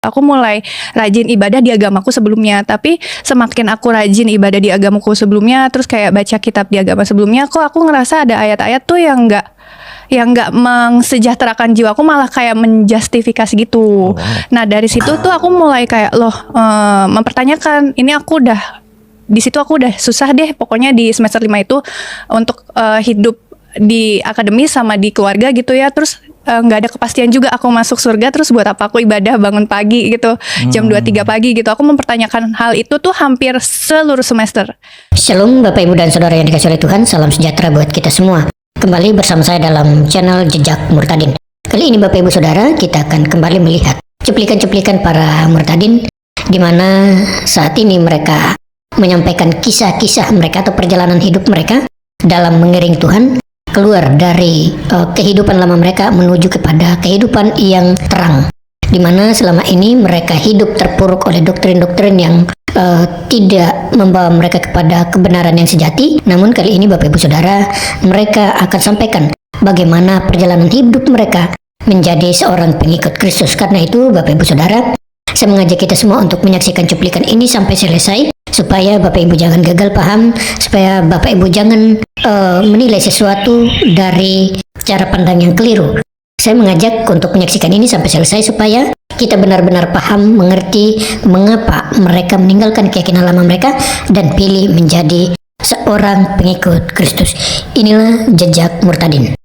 Aku mulai rajin ibadah di agamaku sebelumnya, tapi semakin aku rajin ibadah di agamaku sebelumnya, terus kayak baca kitab di agama sebelumnya, kok aku ngerasa ada ayat-ayat tuh yang nggak mensejahterakan jiwaku, malah kayak menjustifikasi gitu. Oh, wow. Nah dari situ tuh aku mulai kayak mempertanyakan, ini aku udah di situ aku udah susah deh, pokoknya di semester 5 itu untuk hidup di akademis sama di keluarga gitu ya, terus nggak ada kepastian juga aku masuk surga, terus buat apa aku ibadah bangun pagi gitu, jam 2-3 pagi gitu. Aku mempertanyakan hal itu tuh hampir seluruh semester. Shalom Bapak Ibu dan Saudara yang dikasihi oleh Tuhan, salam sejahtera buat kita semua. Kembali bersama saya dalam channel Jejak Murtadin. Kali ini Bapak Ibu Saudara, kita akan kembali melihat cuplikan-cuplikan para murtadin, di mana saat ini mereka menyampaikan kisah-kisah mereka atau perjalanan hidup mereka dalam mengiring Tuhan, keluar dari kehidupan lama mereka menuju kepada kehidupan yang terang, di mana selama ini mereka hidup terpuruk oleh doktrin-doktrin yang tidak membawa mereka kepada kebenaran yang sejati. Namun kali ini Bapak Ibu Saudara, mereka akan sampaikan bagaimana perjalanan hidup mereka menjadi seorang pengikut Kristus. Karena itu Bapak Ibu Saudara, saya mengajak kita semua untuk menyaksikan cuplikan ini sampai selesai, supaya Bapak Ibu jangan gagal paham, supaya Bapak Ibu jangan menilai sesuatu dari cara pandang yang keliru. Saya mengajak untuk menyaksikan ini sampai selesai supaya kita benar-benar paham, mengerti mengapa mereka meninggalkan keyakinan lama mereka dan pilih menjadi seorang pengikut Kristus. Inilah Jejak Murtadin.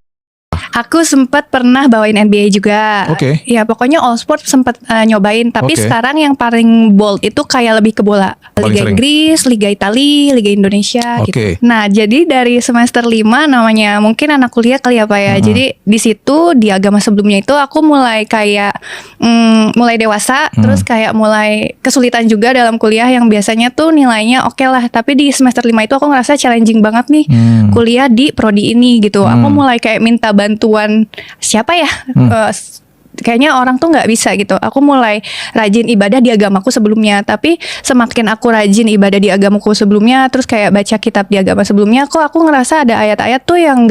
Aku sempat pernah bawain NBA juga. Oke. Ya pokoknya all sport sempat nyobain. Tapi Oke. sekarang yang paling bold itu kayak lebih ke bola. Paling Liga sering. Inggris, Liga Italia, Liga Indonesia Oke. gitu. Nah jadi dari semester 5 namanya mungkin anak kuliah kali ya Pak ya. Jadi di situ di agama sebelumnya itu aku mulai kayak mulai dewasa. Terus kayak mulai kesulitan juga dalam kuliah yang biasanya tuh nilainya oke lah. Tapi di semester 5 itu aku ngerasa challenging banget nih kuliah di prodi ini gitu. Aku mulai kayak minta bantuan siapa ya, kayaknya orang tuh nggak bisa gitu. Aku mulai rajin ibadah di agamaku sebelumnya, tapi semakin aku rajin ibadah di agamaku sebelumnya, terus kayak baca kitab di agama sebelumnya, kok aku ngerasa ada ayat-ayat tuh yang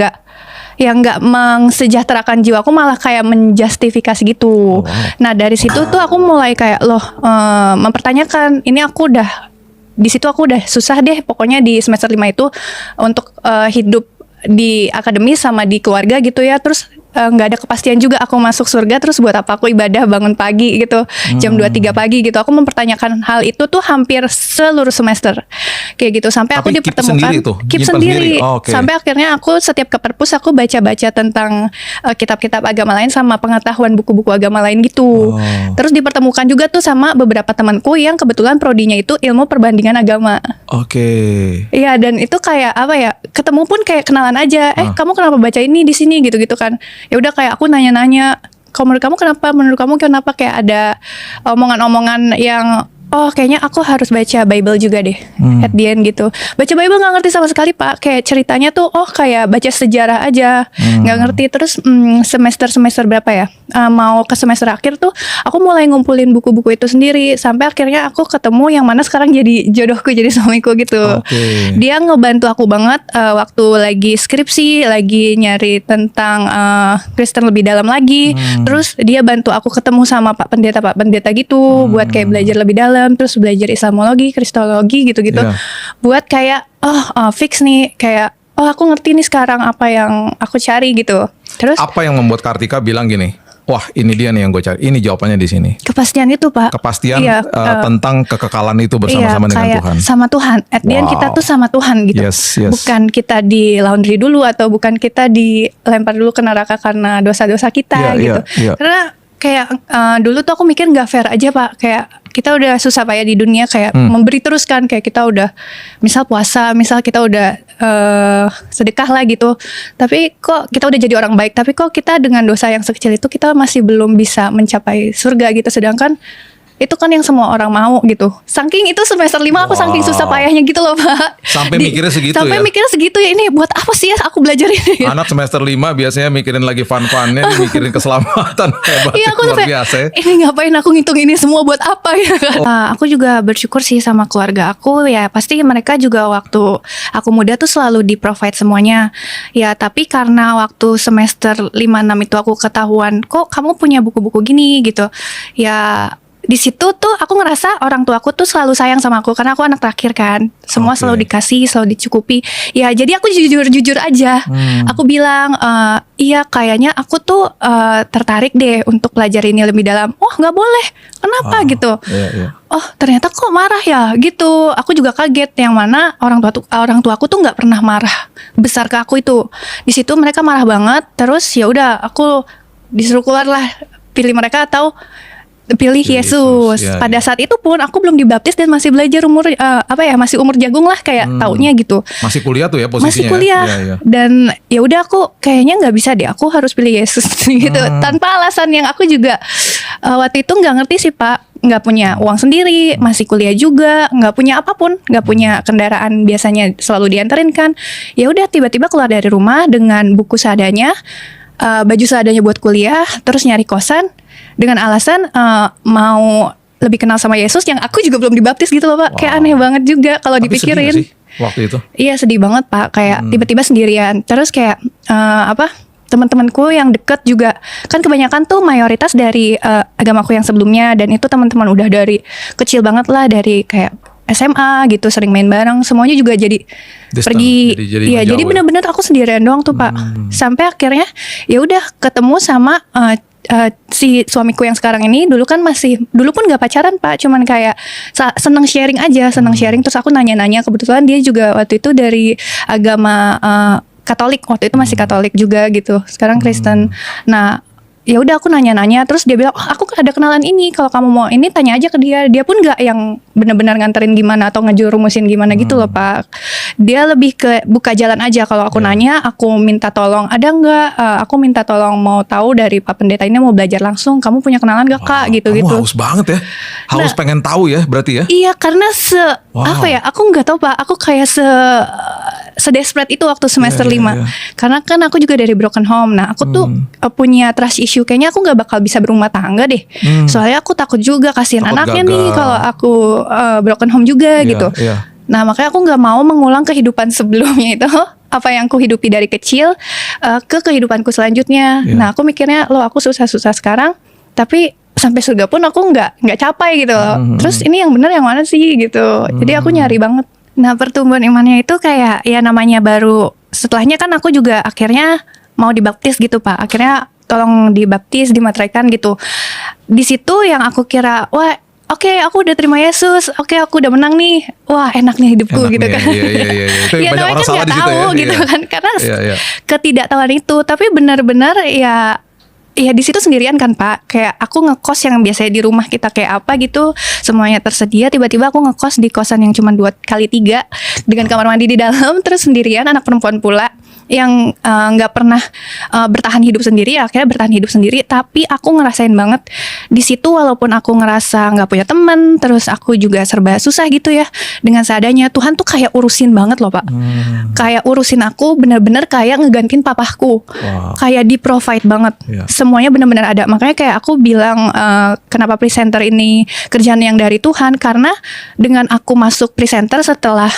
nggak mensejahterakan jiwaku, malah kayak menjustifikasi gitu. Nah dari situ tuh aku mulai kayak mempertanyakan, ini aku udah di situ aku udah susah deh, pokoknya di semester 5 itu untuk hidup di akademis sama di keluarga gitu ya, terus nggak ada kepastian juga aku masuk surga, terus buat apa aku ibadah bangun pagi gitu, jam 2-3 pagi gitu. Aku mempertanyakan hal itu tuh hampir seluruh semester kayak gitu, sampai aku Tapi keep dipertemukan sendiri tuh? keep Nyimpan sendiri. sendiri? Oh, oke. Sampai akhirnya aku setiap ke perpus aku baca-baca tentang kitab-kitab agama lain sama pengetahuan buku-buku agama lain gitu. Terus dipertemukan juga tuh sama beberapa temanku yang kebetulan prodinya itu ilmu perbandingan agama. Oke. Iya, dan itu kayak apa ya, ketemu pun kayak kenalan aja. Kamu kenapa baca ini di sini gitu-gitu kan. Ya udah kayak aku nanya-nanya, kalau menurut kamu kenapa, kayak ada omongan-omongan yang kayaknya aku harus baca Bible juga deh at the end gitu. Baca Bible nggak ngerti sama sekali Pak. Kayak ceritanya tuh kayak baca sejarah aja, nggak ngerti. Terus semester berapa ya, mau ke semester akhir tuh aku mulai ngumpulin buku-buku itu sendiri, sampai akhirnya aku ketemu yang mana sekarang jadi jodohku, jadi suamiku gitu. Oke. Dia ngebantu aku banget waktu lagi skripsi, lagi nyari tentang Kristen lebih dalam lagi. Terus dia bantu aku ketemu sama Pak Pendeta gitu, buat kayak belajar lebih dalam, terus belajar Islamologi, Kristologi gitu-gitu. Iya. Buat kayak fix nih, kayak aku ngerti nih sekarang apa yang aku cari gitu. Terus Apa yang membuat Kartika bilang gini, wah ini dia nih yang gue cari, ini jawabannya di sini. kepastian itu Pak. Kepastian Iya, tentang kekekalan itu bersama-sama dengan kayak Tuhan. sama Tuhan. At the end Wow. kita tuh sama Tuhan gitu. Yes, yes. Bukan kita di laundry dulu, atau bukan kita dilempar dulu ke neraka karena dosa-dosa kita Iya, gitu. iya. Karena kayak dulu tuh aku mikir nggak fair aja Pak. Kayak kita udah susah Pak ya di dunia, kayak memberi terus kan. Kayak kita udah misal puasa, misal kita udah sedekah lah gitu. Tapi kok kita udah jadi orang baik, tapi kok kita dengan dosa yang sekecil itu kita masih belum bisa mencapai surga gitu. Sedangkan itu kan yang semua orang mau gitu. Saking itu semester 5 aku saking susah payahnya gitu loh Pak. Sampai mikirnya segitu sampai ya? mikirnya segitu ya, ini buat apa sih ya aku belajar ini? Anak semester 5 biasanya mikirin lagi fun-funnya, mikirin keselamatan. Hebat, Iya, aku luar sampai biasa ya. ini ngapain aku ngitung ini semua buat apa ya? Aku juga bersyukur sih sama keluarga aku ya. Pasti mereka juga waktu aku muda tuh selalu di provide semuanya. Ya tapi karena waktu semester 5-6 itu aku ketahuan, kok kamu punya buku-buku gini gitu. Ya di situ tuh aku ngerasa orang tua aku tuh selalu sayang sama aku karena aku anak terakhir kan. Semua Oke. selalu dikasih, selalu dicukupi. Ya jadi aku jujur aja. Aku bilang iya kayaknya aku tuh tertarik deh untuk belajar ini lebih dalam. Oh nggak boleh, kenapa gitu? Iya. Oh ternyata kok marah ya gitu. Aku juga kaget yang mana orang tuaku tuh nggak pernah marah besar ke aku itu. Di situ mereka marah banget. Terus ya udah aku disuruh keluar lah, pilih mereka atau pilih Yesus. Ya, Pada ya. saat itu pun aku belum dibaptis dan masih belajar umur masih umur jagung lah kayak taunya gitu. Masih kuliah tuh ya posisinya. Masih kuliah Ya? Iya. dan ya udah aku kayaknya nggak bisa deh, aku harus pilih Yesus gitu tanpa alasan yang aku juga waktu itu nggak ngerti sih Pak, nggak punya uang sendiri, masih kuliah juga, nggak punya apapun, nggak punya kendaraan, biasanya selalu dianterin kan. Ya udah tiba-tiba keluar dari rumah dengan buku seadanya, baju seadanya buat kuliah, terus nyari kosan dengan alasan mau lebih kenal sama Yesus yang aku juga belum dibaptis gitu loh Pak. Wow. Kayak aneh banget juga kalau Tapi sedih dipikirin. nggak sih waktu itu? Iya sedih banget Pak, kayak tiba-tiba sendirian. Terus kayak teman-temanku yang deket juga kan kebanyakan tuh mayoritas dari agamaku yang sebelumnya, dan itu teman-teman udah dari kecil banget lah, dari kayak SMA gitu, sering main bareng, semuanya juga jadi Distant, pergi. jadi Iya, menjauh jadi ya? benar-benar aku sendirian doang tuh Pak. Sampai akhirnya ya udah ketemu sama si suamiku yang sekarang ini. Dulu pun gak pacaran Pak, cuman kayak seneng sharing aja, seneng sharing. Terus aku nanya-nanya, kebetulan dia juga waktu itu dari agama Katolik, waktu itu masih Katolik juga gitu, sekarang Kristen. Nah ya udah aku nanya-nanya, terus dia bilang, oh aku ada kenalan ini, kalau kamu mau ini tanya aja ke dia. Dia pun nggak yang benar-benar nganterin gimana atau ngejurumusin gimana gitu loh Pak. Dia lebih ke buka jalan aja. Kalau aku nanya, aku minta tolong, ada nggak? Aku minta tolong, mau tahu dari Pak Pendeta ini, mau belajar langsung. Kamu punya kenalan gak Kak? Gitu-gitu. Kamu haus banget ya, haus pengen tahu ya berarti ya. Iya, karena Wow. apa ya? Aku nggak tahu Pak. Aku kayak sedesperate itu waktu semester 5. iya. Karena kan aku juga dari broken home. Nah, aku tuh punya trust issue. Kayaknya aku nggak bakal bisa berumah tangga deh. Soalnya aku takut juga kasihan Takut anaknya gagal. nih kalau aku broken home juga Iya, gitu. iya. Nah, makanya aku nggak mau mengulang kehidupan sebelumnya itu. Apa yang aku hidupi dari kecil ke kehidupanku selanjutnya. Iya. Nah, aku mikirnya, loh aku susah-susah sekarang, tapi sampai surga pun aku nggak capai gitu loh. Terus ini yang benar yang mana sih gitu. Jadi aku nyari banget. Nah, pertumbuhan imannya itu kayak ya namanya baru, setelahnya kan aku juga akhirnya mau dibaptis gitu Pak. Akhirnya tolong dibaptis, dimateraikan gitu. Di situ yang aku kira, wah oke, aku udah terima Yesus, oke aku udah menang nih, wah enak nih hidupku Enak gitu nih, kan. iya. Itu Ya banyak namanya orang kan salah nggak di situ tahu ya. gitu Iya. kan, karena Iya. ketidaktahuan itu. Tapi benar-benar ya di situ sendirian kan Pak. Kayak aku ngekos yang biasanya di rumah kita kayak apa gitu, semuanya tersedia. Tiba-tiba aku ngekos di kosan yang cuma 2x3 dengan kamar mandi di dalam, terus sendirian, anak perempuan pula yang nggak pernah bertahan hidup sendiri. Akhirnya bertahan hidup sendiri, tapi aku ngerasain banget di situ, walaupun aku ngerasa nggak punya teman, terus aku juga serba susah gitu ya, dengan seadanya Tuhan tuh kayak urusin banget loh Pak. Kayak urusin aku bener-bener kayak ngegantiin papahku. Wow. Kayak di provide banget. Iya. Semuanya benar-benar ada. Makanya kayak aku bilang kenapa presenter ini kerjaan yang dari Tuhan, karena dengan aku masuk presenter setelah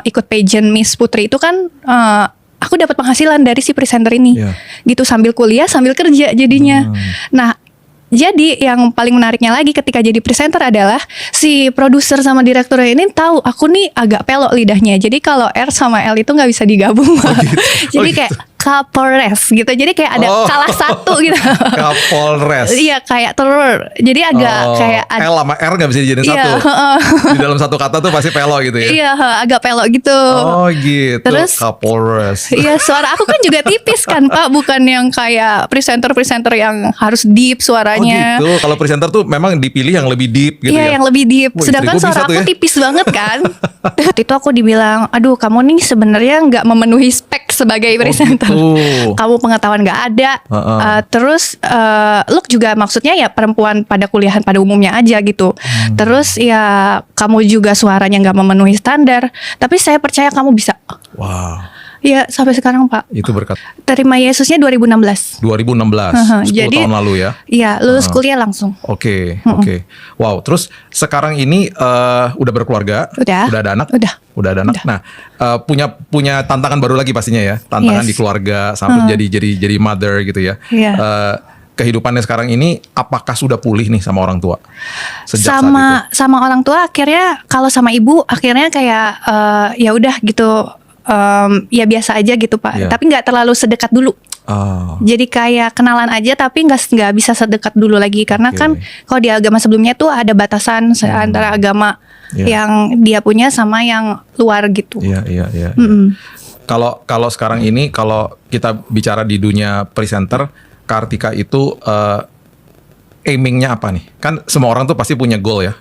ikut pageant Miss Putri itu kan aku dapat penghasilan dari si presenter ini. Iya. Gitu, sambil kuliah sambil kerja jadinya. Nah, jadi yang paling menariknya lagi ketika jadi presenter adalah si produser sama direkturnya ini tahu aku nih agak pelok lidahnya. Jadi kalau R sama L itu nggak bisa digabung. Jadi kayak Kapolres gitu. Jadi kayak ada kalah satu gitu. Kapolres. Iya, kayak telur. Jadi agak kayak L sama R nggak bisa dijadiin Iya, satu. Di dalam satu kata tuh pasti pelo gitu ya. Iya, agak pelok gitu. Oh gitu. Terus Kapolres. iya, suara aku kan juga tipis kan Pak, bukan yang kayak presenter-presenter yang harus deep suaranya. Oh gitu. Kalau presenter tuh memang dipilih yang lebih deep gitu Iya, ya. yang lebih deep. Wah, Sedangkan istri gua suara bisa tuh aku ya. tipis banget kan. Waktu itu aku dibilang, aduh kamu nih sebenarnya nggak memenuhi spek sebagai presenter. gitu. Kamu pengetahuan nggak ada. Terus look juga maksudnya ya perempuan pada kuliahan pada umumnya aja gitu. Terus ya kamu juga suaranya nggak memenuhi standar. Tapi saya percaya kamu bisa. Wow. Ya sampai sekarang Pak. Itu berkat Terima Yesusnya 2016. 2016. 10 Jadi- tahun lalu ya. Iya, lulus kuliah langsung. Oke. Wow, terus sekarang ini udah berkeluarga, Udah. ada anak, Udah. ada anak. Udah. Nah, punya tantangan baru lagi pastinya ya, tantangan Yes. di keluarga sampai jadi mother gitu ya. Iya. kehidupannya sekarang ini, apakah sudah pulih nih sama orang tua sejak saat itu? Sama orang tua akhirnya, kalau sama ibu akhirnya kayak ya udah gitu, ya biasa aja gitu Pak. Iya. Tapi nggak terlalu sedekat dulu. Oh. Jadi kayak kenalan aja, tapi nggak bisa sedekat dulu lagi, karena Oke. kan kalau di agama sebelumnya tuh ada batasan antara agama Iya. yang dia punya sama yang luar gitu. Iya. Mm-mm. Kalau sekarang ini, kalau kita bicara di dunia presenter, Kartika itu aimingnya apa nih? Kan semua orang tuh pasti punya goal ya.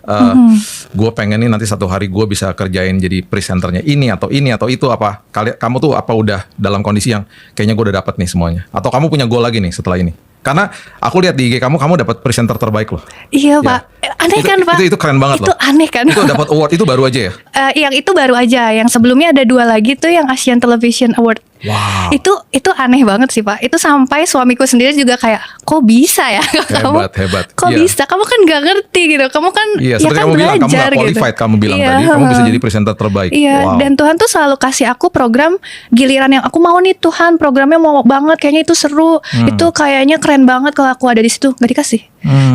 Gue pengen nih nanti satu hari gue bisa kerjain jadi presenternya ini atau itu apa? Kamu tuh apa udah dalam kondisi yang kayaknya gue udah dapat nih semuanya? Atau kamu punya goal lagi nih setelah ini? Karena aku lihat di IG kamu dapat presenter terbaik loh. Iya Ya. Pak, aneh kan Pak? Itu keren banget Itu loh. aneh kan? Itu dapat award itu baru aja ya? Yang itu baru aja, yang sebelumnya ada 2 lagi tuh yang Asian Television Award. Wow. Itu aneh banget sih Pak. Itu sampai suamiku sendiri juga kayak, kok bisa ya kamu? Hebat. Kok Iya. bisa? Kamu kan gak ngerti gitu. Kamu kan Iya, ya seperti kan kamu bilang, kamu belajar gak qualified, gitu. kamu bilang Iya, tadi, kamu bisa jadi presenter terbaik. Iya, Wow. dan Tuhan tuh selalu kasih aku program giliran yang aku mau nih, Tuhan programnya mau banget, kayaknya itu seru, itu kayaknya keren banget kalau aku ada di situ, nggak dikasih.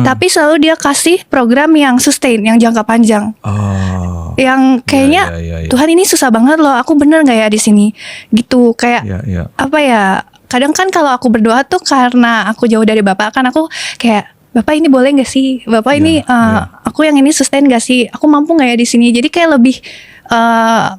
Tapi selalu dia kasih program yang sustain, yang jangka panjang, Oh. yang kayaknya Iya. Tuhan ini susah banget loh, aku bener nggak ya di sini, gitu kayak Iya. apa ya? Kadang kan kalau aku berdoa tuh karena aku jauh dari Bapak, kan aku kayak, Bapak ini boleh nggak sih? Bapak ini aku yang ini sustain nggak sih? Aku mampu nggak ya di sini? Jadi kayak lebih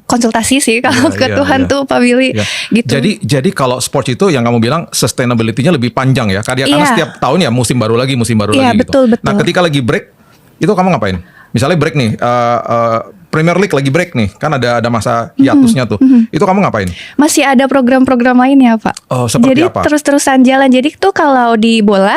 konsultasi sih kalau ke Tuhan tuh Pak Billy Iya. gitu. Jadi kalau sports itu yang kamu bilang sustainability-nya lebih panjang ya. Karena Iya. setiap tahun ya musim baru lagi Iya, gitu. betul. Nah, ketika lagi break itu kamu ngapain? Misalnya break nih, Premier League lagi break nih, kan ada masa hiatusnya tuh. Itu kamu ngapain? Masih ada program-program lainnya Pak. Oh, seperti Jadi apa? terus-terusan jalan. Jadi tuh kalau di bola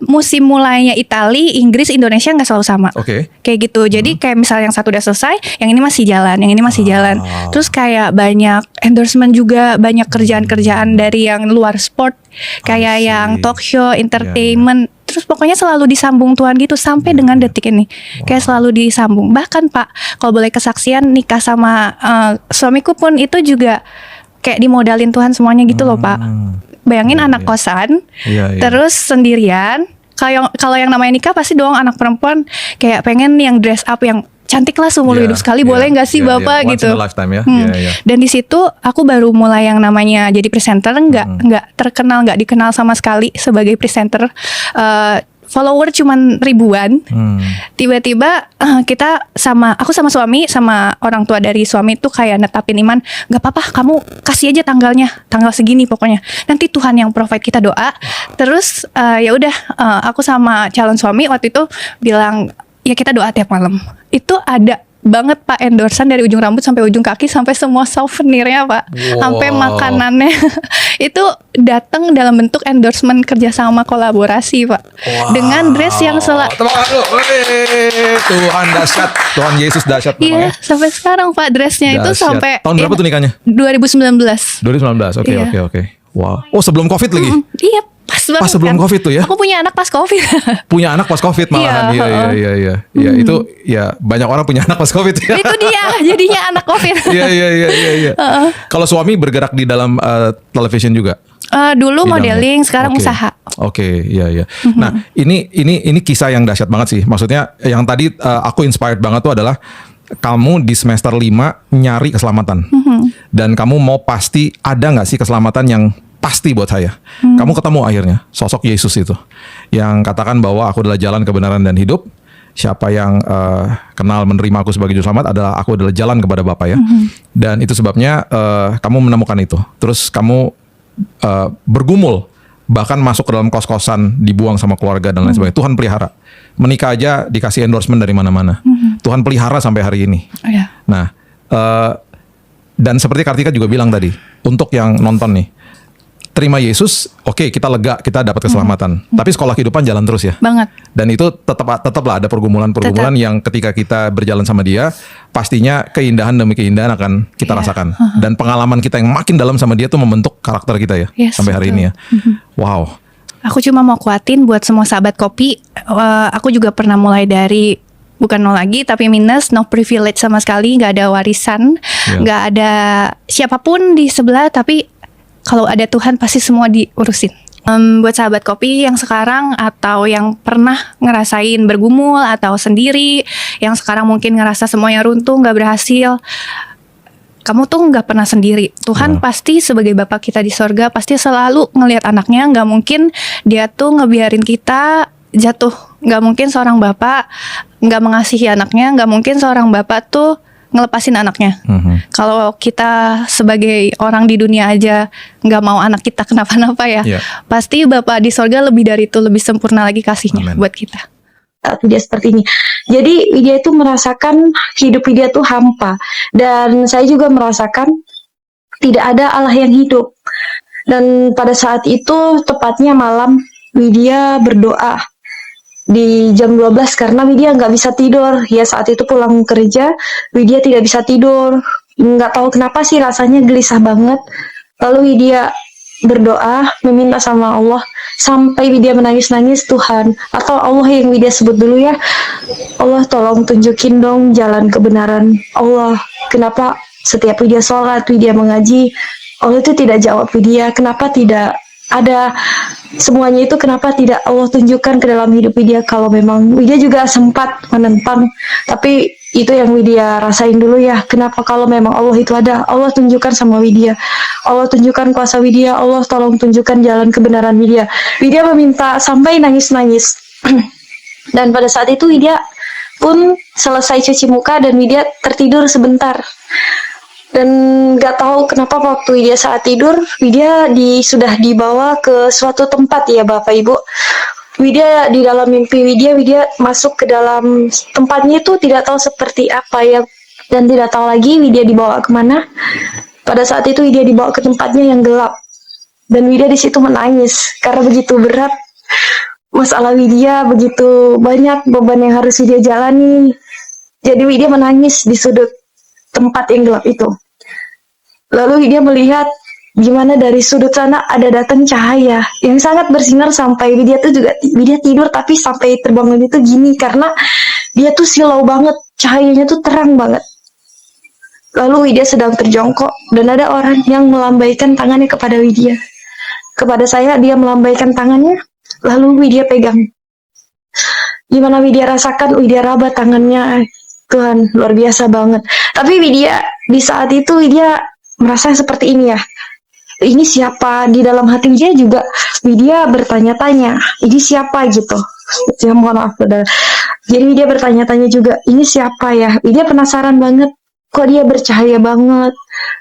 musim mulainya Itali, Inggris, Indonesia nggak selalu sama. Oke. Kayak gitu. Jadi kayak misalnya yang satu udah selesai, yang ini masih jalan, yang ini masih jalan. Terus kayak banyak endorsement juga, banyak kerjaan-kerjaan dari yang luar sport, kayak see. yang talk show, entertainment. Terus pokoknya selalu disambung Tuhan gitu sampai dengan detik ini. Kayak selalu disambung. Bahkan Pak, kalau boleh kesaksian, nikah sama suamiku pun itu juga kayak dimodalin Tuhan semuanya gitu loh Pak. Bayangin anak kosan, Iya. terus sendirian. Kalau yang namanya nikah pasti dong anak perempuan kayak pengen yang dress up yang cantik lah seumur hidup sekali, boleh nggak sih Bapak Once gitu. in a lifetime ya. Iya. Dan di situ aku baru mulai yang namanya jadi presenter, nggak terkenal, nggak dikenal sama sekali sebagai presenter. Follower cuman ribuan. Tiba-tiba aku sama suami, sama orang tua dari suami tuh kayak netapin iman, nggak apa-apa, kamu kasih aja tanggalnya, tanggal segini pokoknya. Nanti Tuhan yang provide, kita doa. Terus ya udah, aku sama calon suami waktu itu bilang, ya kita doa tiap malam. Itu ada banget Pak endorsan dari ujung rambut sampai ujung kaki, sampai semua souvenirnya Pak, sampai makanannya itu datang dalam bentuk endorsement kerjasama kolaborasi Pak, dengan dress yang Tepuk tangan dulu. Wey, Tuhan dahsyat, Tuhan Yesus dahsyat memang iya ya. sampai sekarang Pak, dressnya itu Dahsyat. sampai Tahun berapa tuh nikahnya? 2019. 2019. Oke. Iya. Wow. Oh, sebelum Covid lagi. Iya pas banget. Pas sebelum Covid tuh ya? Aku punya anak pas Covid. Punya anak pas Covid malahan. Iya. Ya, itu ya banyak orang punya anak pas Covid ya. Itu dia jadinya anak Covid. Iya. Kalau suami bergerak di dalam television juga. Dulu Bidangnya. modeling, sekarang Oke. usaha. Oke, iya. Nah, ini kisah yang dahsyat banget sih. Maksudnya yang tadi aku inspired banget tuh adalah kamu di semester 5 nyari keselamatan. Dan kamu mau pasti ada nggak sih keselamatan yang pasti buat saya. Kamu ketemu akhirnya sosok Yesus itu yang katakan bahwa aku adalah jalan, kebenaran dan hidup. Siapa yang kenal menerima aku sebagai juru selamat adalah aku adalah jalan kepada Bapa ya. Dan itu sebabnya kamu menemukan itu. Terus kamu bergumul, bahkan masuk ke dalam kos-kosan, dibuang sama keluarga dan lain sebagainya. Tuhan pelihara. Menikah aja dikasih endorsement dari mana-mana. Tuhan pelihara sampai hari ini. Iya. Nah, dan seperti Kartika juga bilang tadi, untuk yang nonton nih, terima Yesus, oke, kita lega, kita dapat keselamatan. Tapi sekolah kehidupan jalan terus ya. Banget. Dan itu tetaplah ada pergumulan-pergumulan yang ketika kita berjalan sama Dia, pastinya keindahan demi keindahan akan kita rasakan. Dan pengalaman kita yang makin dalam sama Dia tuh membentuk karakter kita ya, Yes, sampai hari betul. ini ya. Wow. Aku cuma mau kuatin buat semua sahabat kopi. Aku juga pernah mulai dari bukan nol lagi, tapi minus, no privilege sama sekali, nggak ada warisan, nggak ada siapapun di sebelah, tapi kalau ada Tuhan pasti semua diurusin. Buat sahabat kopi yang sekarang atau yang pernah ngerasain bergumul atau sendiri, yang sekarang mungkin ngerasa semuanya runtuh, nggak berhasil, kamu tuh nggak pernah sendiri. Tuhan pasti sebagai Bapak kita di sorga pasti selalu ngelihat anaknya. Nggak mungkin dia tuh ngebiarin kita jatuh. Nggak mungkin seorang bapak nggak mengasihi anaknya. Nggak mungkin seorang bapak tuh ngelepasin anaknya. Kalau kita sebagai orang di dunia aja nggak mau anak kita kenapa-napa ya, pasti Bapak di sorga lebih dari itu, lebih sempurna lagi kasihnya buat kita. Dia seperti ini. Jadi Widya itu merasakan hidup Widya tuh hampa, dan saya juga merasakan tidak ada Allah yang hidup. Dan pada saat itu tepatnya malam, Widya berdoa di jam 12 karena Widya nggak bisa tidur. Ya saat itu pulang kerja, Widya tidak bisa tidur. Nggak tahu kenapa sih rasanya gelisah banget. Lalu Widya berdoa, meminta sama Allah, sampai Widya menangis-nangis. Tuhan, atau Allah yang Widya sebut dulu ya, Allah tolong tunjukin dong jalan kebenaran. Allah, kenapa setiap Widya sholat, Widya mengaji, Allah itu tidak jawab Widya? Kenapa tidak ada semuanya itu, kenapa tidak Allah tunjukkan ke dalam hidup Widya? Kalau memang Widya juga sempat menentang, tapi itu yang Widya rasain dulu ya. Kenapa kalau memang Allah itu ada, Allah tunjukkan sama Widya, Allah tunjukkan kuasa Widya, Allah tolong tunjukkan jalan kebenaran Widya. Widya meminta sampai nangis-nangis. Dan pada saat itu Widya pun selesai cuci muka dan Widya tertidur sebentar. Dan gak tahu kenapa waktu Widya saat tidur, Widya sudah dibawa ke suatu tempat ya Bapak Ibu. Widya di dalam mimpi Widya masuk ke dalam tempatnya itu tidak tahu seperti apa ya. Dan tidak tahu lagi Widya dibawa kemana. Pada saat itu Widya dibawa ke tempatnya yang gelap. Dan Widya di situ menangis karena begitu berat masalah Widya, begitu banyak beban yang harus Widya jalani. Jadi Widya menangis di sudut tempat yang gelap itu. Lalu Widya melihat gimana dari sudut sana ada datang cahaya yang sangat bersinar sampai Widya tidur, tapi sampai terbangun itu gini karena dia tuh silau banget, cahayanya tuh terang banget. Lalu Widya sedang terjongkok dan ada orang yang melambaikan tangannya kepada Widya. Kepada saya dia melambaikan tangannya, lalu Widya pegang. Gimana Widya rasakan? Widya raba tangannya. Tuhan, luar biasa banget. Tapi Widya di saat itu Widya merasa seperti ini ya. Ini siapa? Di dalam hati Widya juga Widya bertanya-tanya, ini siapa gitu. Ya mohon maaf saudara. Jadi Widya bertanya-tanya juga, ini siapa ya? Widya penasaran banget. Kok dia bercahaya banget?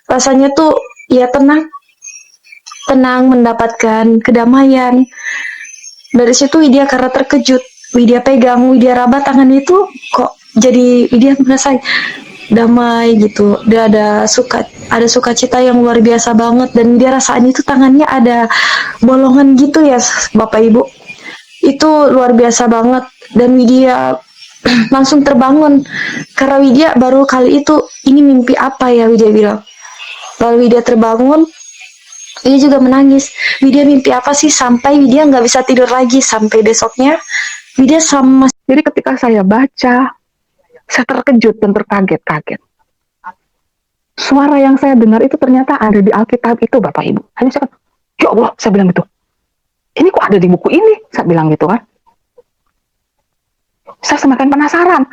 Rasanya tuh ya tenang mendapatkan kedamaian. Dari situ Widya karena terkejut, Widya pegang, Widya raba tangan itu, kok jadi Widya merasa damai gitu. Dia ada sukacita yang luar biasa banget, dan dia rasaan itu tangannya ada bolongan gitu ya Bapak Ibu. Itu luar biasa banget, dan Widya langsung terbangun karena Widya baru kali itu, ini mimpi apa ya Widya bilang. Lalu Widya terbangun, Widya juga menangis. Widya mimpi apa sih sampai Widya nggak bisa tidur lagi sampai besoknya. Widya sama. Jadi ketika saya baca, saya terkejut dan terkaget-kaget. Suara yang saya dengar itu ternyata ada di Alkitab itu Bapak Ibu. Hanya saya kata, ya Allah, saya bilang gitu. Ini kok ada di buku ini? Saya bilang gitu kan. Saya semakin penasaran.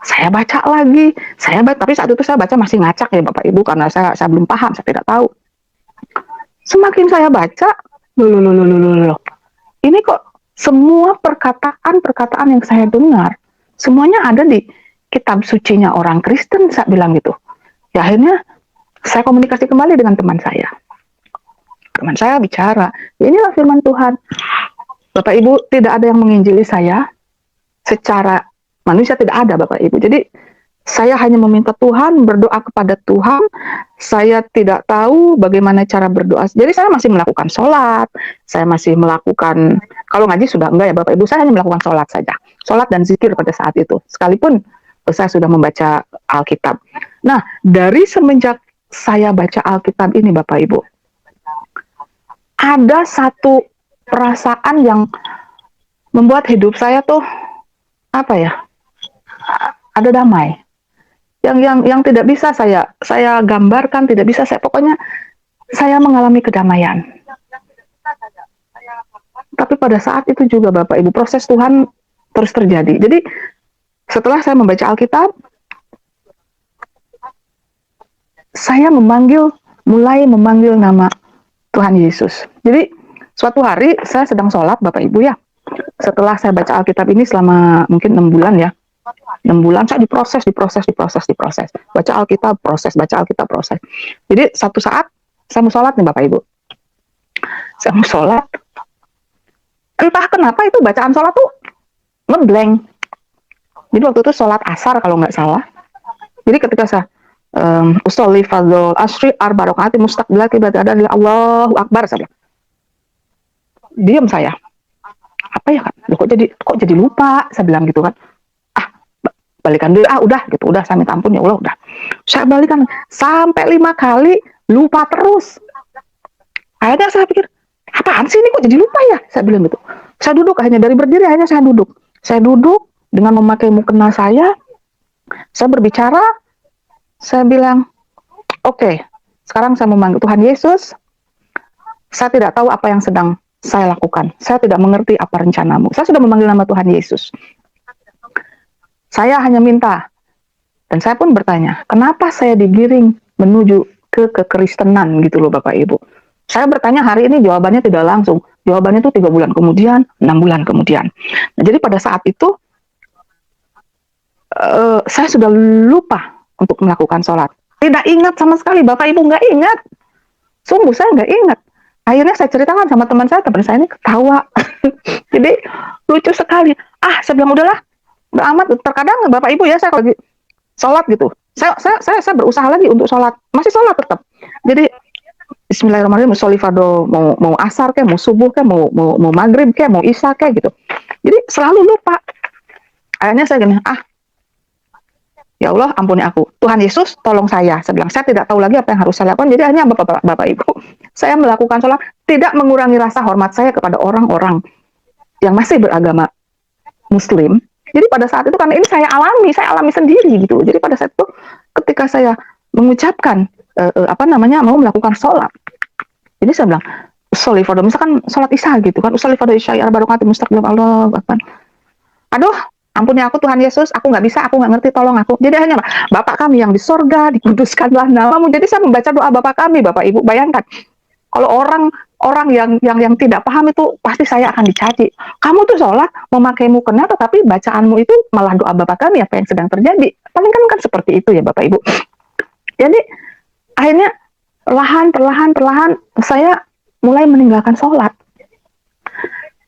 Saya baca lagi. Tapi saat itu saya baca masih ngacak ya Bapak Ibu, karena saya belum paham, saya tidak tahu. Semakin saya baca, loh. Ini kok semua perkataan yang saya dengar, semuanya ada di kitab sucinya orang Kristen, saya bilang gitu. Ya akhirnya saya komunikasi kembali dengan teman saya. Teman saya bicara, ya inilah firman Tuhan. Bapak Ibu, tidak ada yang menginjili saya secara manusia, tidak ada Bapak Ibu. Jadi saya hanya meminta Tuhan, berdoa kepada Tuhan. Saya tidak tahu bagaimana cara berdoa. Jadi saya masih melakukan sholat, saya masih melakukan, kalau ngaji sudah enggak ya Bapak Ibu, saya hanya melakukan sholat saja. Sholat dan zikir pada saat itu. Sekalipun saya sudah membaca Alkitab. Nah, dari semenjak saya baca Alkitab ini Bapak Ibu, ada satu perasaan yang membuat hidup saya tuh, apa ya, ada damai. Yang tidak bisa saya gambarkan, tidak bisa pokoknya saya mengalami kedamaian. Tapi pada saat itu juga Bapak Ibu, proses Tuhan terus terjadi. Jadi setelah saya membaca Alkitab, saya mulai memanggil nama Tuhan Yesus. Jadi suatu hari saya sedang sholat Bapak Ibu ya. Setelah saya baca Alkitab ini selama mungkin 6 bulan ya. 6 bulan saya diproses. Baca Alkitab, proses. Jadi satu saat saya mau sholat nih Bapak Ibu. Saya mau sholat. Entah kenapa itu bacaan sholat tuh ngeblank. Jadi waktu itu sholat asar kalau nggak salah. Jadi ketika saya usolli fadl asri arba rakaat mustaqbilati ada Allahu Akbar, saya bilang. Diam saya. Apa ya kan? Kok jadi lupa? Saya bilang gitu kan. Balikan dulu. Udah gitu. Udah saya minta ampun ya Allah, udah. Saya balikan sampai 5 kali lupa terus. Akhirnya saya pikir, apaan sih ini kok jadi lupa ya? Saya bilang gitu. Saya duduk hanya dari berdiri, hanya saya duduk. Saya duduk dengan memakai mukena saya berbicara, saya bilang, oke, sekarang saya memanggil Tuhan Yesus. Saya tidak tahu apa yang sedang saya lakukan. Saya tidak mengerti apa rencanamu. Saya sudah memanggil nama Tuhan Yesus. Saya hanya minta, dan saya pun bertanya, kenapa saya digiring menuju ke kekristenan gitu loh Bapak Ibu. Saya bertanya hari ini, jawabannya tidak langsung. Jawabannya itu 3 bulan kemudian, 6 bulan kemudian. Nah, jadi pada saat itu, saya sudah lupa untuk melakukan sholat. Tidak ingat sama sekali, Bapak Ibu nggak ingat. Sungguh saya nggak ingat. Akhirnya saya ceritakan sama teman saya ini ketawa. Jadi lucu sekali. Saya bilang udahlah, udah amat. Terkadang Bapak Ibu ya, saya kalau sholat gitu, saya berusaha lagi untuk sholat, masih sholat tetap. Jadi Bismillahirrahmanirrahim, sholli fardhu, mau asar kayak, mau subuh kayak, mau maghrib kayak, mau isya kayak gitu. Jadi selalu lupa. Akhirnya saya gini, ya Allah ampuni aku, Tuhan Yesus tolong saya. Saya bilang, saya tidak tahu lagi apa yang harus saya lakukan. Jadi hanya Bapak Ibu, saya melakukan sholat, tidak mengurangi rasa hormat saya kepada orang-orang yang masih beragama Muslim. Jadi pada saat itu, karena ini saya alami sendiri gitu. Jadi pada saat itu ketika saya mengucapkan mau melakukan sholat, jadi saya bilang sholli fardhu, misalkan sholat isya gitu kan, sholli fardhu isya arba rakaat mustaqbil Allah Akbar. Aduh, ampuni aku Tuhan Yesus, aku nggak bisa, aku nggak ngerti, tolong aku. Jadi hanya Bapak kami yang di sorga, dikuduskanlah namamu. Jadi saya membaca doa Bapak kami, Bapak Ibu. Bayangkan, kalau orang yang tidak paham itu pasti saya akan dicaci. Kamu tuh sholat memakai mukena, tetapi bacaanmu itu malah doa Bapak kami, apa yang sedang terjadi? Paling kan seperti itu ya Bapak Ibu. Jadi akhirnya perlahan saya mulai meninggalkan sholat.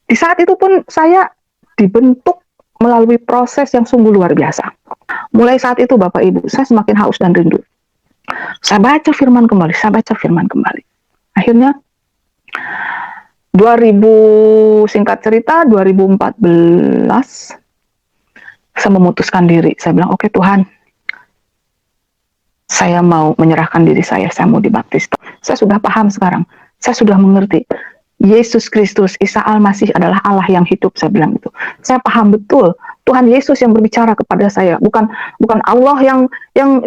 Di saat itu pun saya dibentuk melalui proses yang sungguh luar biasa. Mulai saat itu Bapak Ibu, saya semakin haus dan rindu. Saya baca firman kembali. Akhirnya 2014 saya memutuskan diri. Saya bilang, oke Tuhan, saya mau menyerahkan diri saya mau dibaptis. Saya sudah paham sekarang, saya sudah mengerti. Yesus Kristus, Isa Al-Masih adalah Allah yang hidup, saya bilang itu. Saya paham betul, Tuhan Yesus yang berbicara kepada saya, bukan Allah yang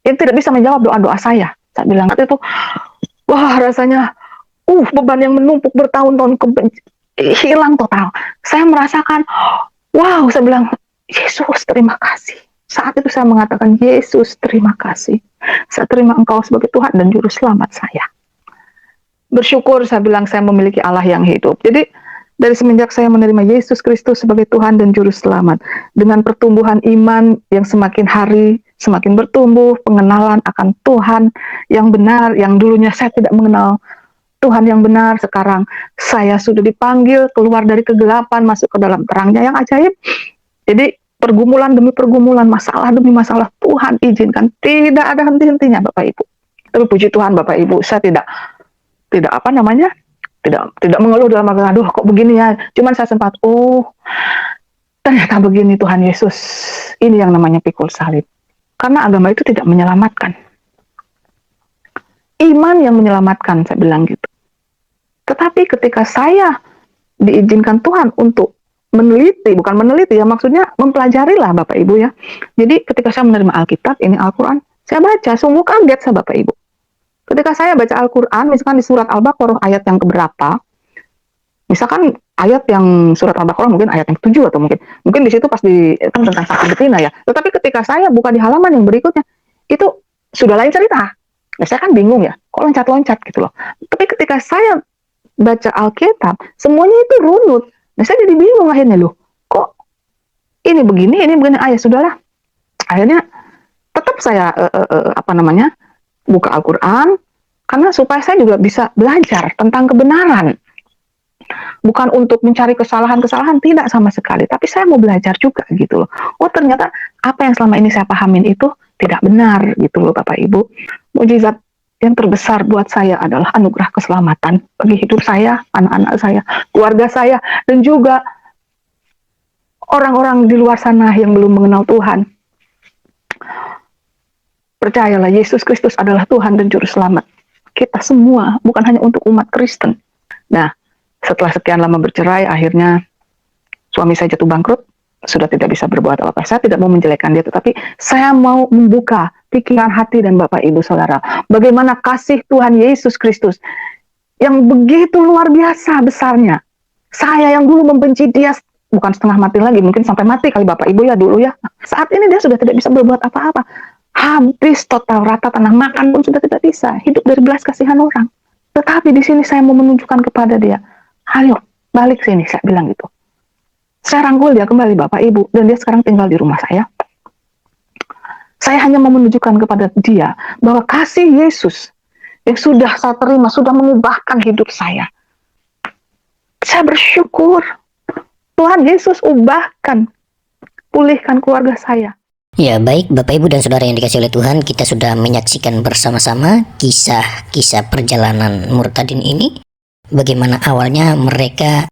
tidak bisa menjawab doa-doa saya. Saya bilang itu, wah rasanya, beban yang menumpuk bertahun-tahun hilang total. Saya merasakan, wow, saya bilang, Yesus terima kasih. Saat itu saya mengatakan, Yesus terima kasih. Saya terima Engkau sebagai Tuhan dan Juru Selamat saya. Bersyukur saya bilang saya memiliki Allah yang hidup. Jadi dari semenjak saya menerima Yesus Kristus sebagai Tuhan dan Juru Selamat, dengan pertumbuhan iman yang semakin hari semakin bertumbuh, pengenalan akan Tuhan yang benar, yang dulunya saya tidak mengenal Tuhan yang benar, sekarang saya sudah dipanggil keluar dari kegelapan, masuk ke dalam terangnya yang ajaib. Jadi pergumulan demi pergumulan, masalah demi masalah, Tuhan izinkan, tidak ada henti-hentinya Bapak Ibu. Tapi puji Tuhan Bapak Ibu, saya tidak mengeluh dalam arti, aduh kok begini ya. Cuman saya sempat, ternyata begini Tuhan Yesus. Ini yang namanya pikul salib. Karena agama itu tidak menyelamatkan. Iman yang menyelamatkan, saya bilang gitu. Tetapi ketika saya diizinkan Tuhan untuk bukan meneliti ya, maksudnya mempelajarilah Bapak Ibu ya. Jadi ketika saya menerima Alkitab, ini Al-Quran, saya baca, sungguh kaget saya Bapak Ibu. Ketika saya baca Al-Quran, misalkan di surat Al-Baqarah ayat yang keberapa, Misalkan ayat yang surat Al-Baqarah mungkin ayat yang 7 atau mungkin di situ pas kan tentang sakit betina ya. Tetapi ketika saya buka di halaman yang berikutnya itu sudah lain cerita. Nah, saya kan bingung ya, kok loncat-loncat gitu loh. Tapi ketika saya baca Alkitab, semuanya itu runut. Nah, saya jadi bingung akhirnya loh. Kok ini begini, ya sudahlah. Akhirnya tetap saya buka Al-Qur'an karena supaya saya juga bisa belajar tentang kebenaran. Bukan untuk mencari kesalahan-kesalahan, tidak sama sekali. Tapi saya mau belajar juga gitu loh. Oh ternyata apa yang selama ini saya pahamin itu tidak benar gitu loh Bapak Ibu. Mukjizat yang terbesar buat saya adalah anugerah keselamatan bagi hidup saya, anak-anak saya, keluarga saya, dan juga orang-orang di luar sana yang belum mengenal Tuhan. Percayalah, Yesus Kristus adalah Tuhan dan Juru Selamat kita semua, bukan hanya untuk umat Kristen. Nah, setelah sekian lama bercerai, akhirnya suami saya jatuh bangkrut, sudah tidak bisa berbuat apa-apa. Saya tidak mau menjelekkan dia, tetapi saya mau membuka pikiran hati dan Bapak Ibu Saudara, bagaimana kasih Tuhan Yesus Kristus yang begitu luar biasa besarnya. Saya yang dulu membenci dia, bukan setengah mati lagi, mungkin sampai mati kali Bapak Ibu ya dulu ya. Saat ini dia sudah tidak bisa berbuat apa-apa. Habis total rata, tanah makan pun sudah tidak bisa. Hidup dari belas kasihan orang. Tetapi di sini saya mau menunjukkan kepada dia, ayo balik sini, saya bilang gitu. Saya rangkul dia kembali Bapak Ibu, dan dia sekarang tinggal di rumah saya. Saya hanya mau menunjukkan kepada dia bahwa kasih Yesus yang sudah saya terima, sudah mengubahkan hidup saya. Saya bersyukur Tuhan Yesus ubahkan, pulihkan keluarga saya. Ya baik Bapak Ibu dan Saudara yang dikasih oleh Tuhan, kita sudah menyaksikan bersama-sama kisah-kisah perjalanan murtadin ini. Bagaimana awalnya mereka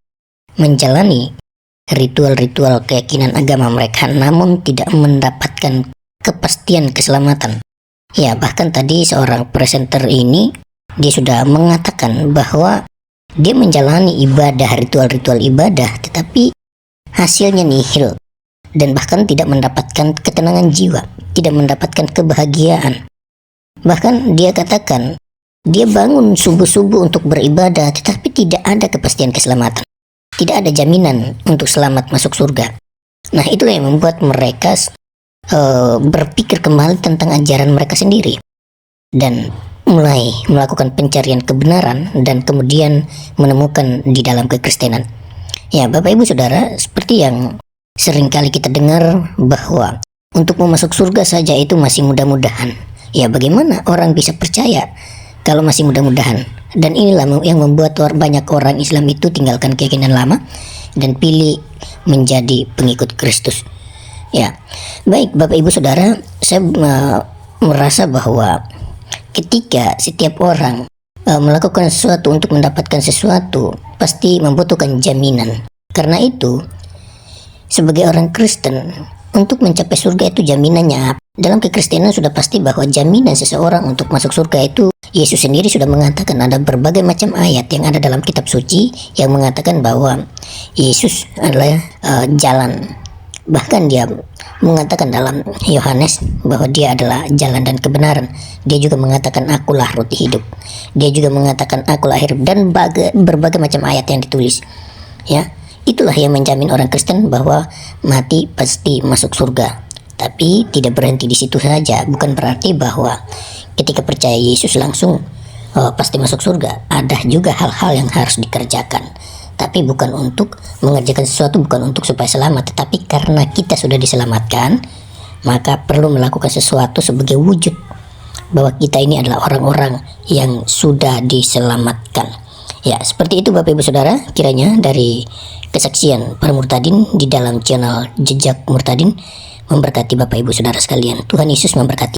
menjalani ritual-ritual keyakinan agama mereka namun tidak mendapatkan kepastian keselamatan. Ya bahkan tadi seorang presenter ini dia sudah mengatakan bahwa dia menjalani ibadah, ritual-ritual ibadah, tetapi hasilnya nihil. Dan bahkan tidak mendapatkan ketenangan jiwa, tidak mendapatkan kebahagiaan. Bahkan dia katakan, dia bangun subuh-subuh untuk beribadah, tetapi tidak ada kepastian keselamatan. Tidak ada jaminan untuk selamat masuk surga. Nah itulah yang membuat mereka berpikir kembali tentang ajaran mereka sendiri. Dan mulai melakukan pencarian kebenaran dan kemudian menemukan di dalam kekristenan. Ya Bapak Ibu Saudara, seperti yang seringkali kita dengar bahwa untuk mau masuk surga saja itu masih mudah-mudahan. Ya bagaimana orang bisa percaya kalau masih mudah-mudahan? Dan inilah yang membuat banyak orang Islam itu tinggalkan keyakinan lama dan pilih menjadi pengikut Kristus. Ya, baik Bapak Ibu Saudara, saya merasa bahwa ketika setiap orang melakukan sesuatu untuk mendapatkan sesuatu, pasti membutuhkan jaminan. Karena itu, sebagai orang Kristen, untuk mencapai surga itu jaminannya apa? Dalam kekristenan sudah pasti bahwa jaminan seseorang untuk masuk surga itu Yesus sendiri sudah mengatakan. Ada berbagai macam ayat yang ada dalam kitab suci yang mengatakan bahwa Yesus adalah jalan. Bahkan dia mengatakan dalam Yohanes bahwa dia adalah jalan dan kebenaran. Dia juga mengatakan akulah roti hidup. Dia juga mengatakan akulah hidup, dan berbagai macam ayat yang ditulis. Ya, itulah yang menjamin orang Kristen bahwa mati pasti masuk surga. Tapi tidak berhenti di situ saja. Bukan berarti bahwa ketika percaya Yesus langsung pasti masuk surga. Ada juga hal-hal yang harus dikerjakan. Tapi bukan untuk mengerjakan sesuatu, bukan untuk supaya selamat, tetapi karena kita sudah diselamatkan, maka perlu melakukan sesuatu sebagai wujud bahwa kita ini adalah orang-orang yang sudah diselamatkan. Ya, seperti itu Bapak Ibu Saudara, kiranya dari kesaksian para murtadin di dalam channel Jejak Murtadin memberkati Bapak Ibu Saudara sekalian. Tuhan Yesus memberkati.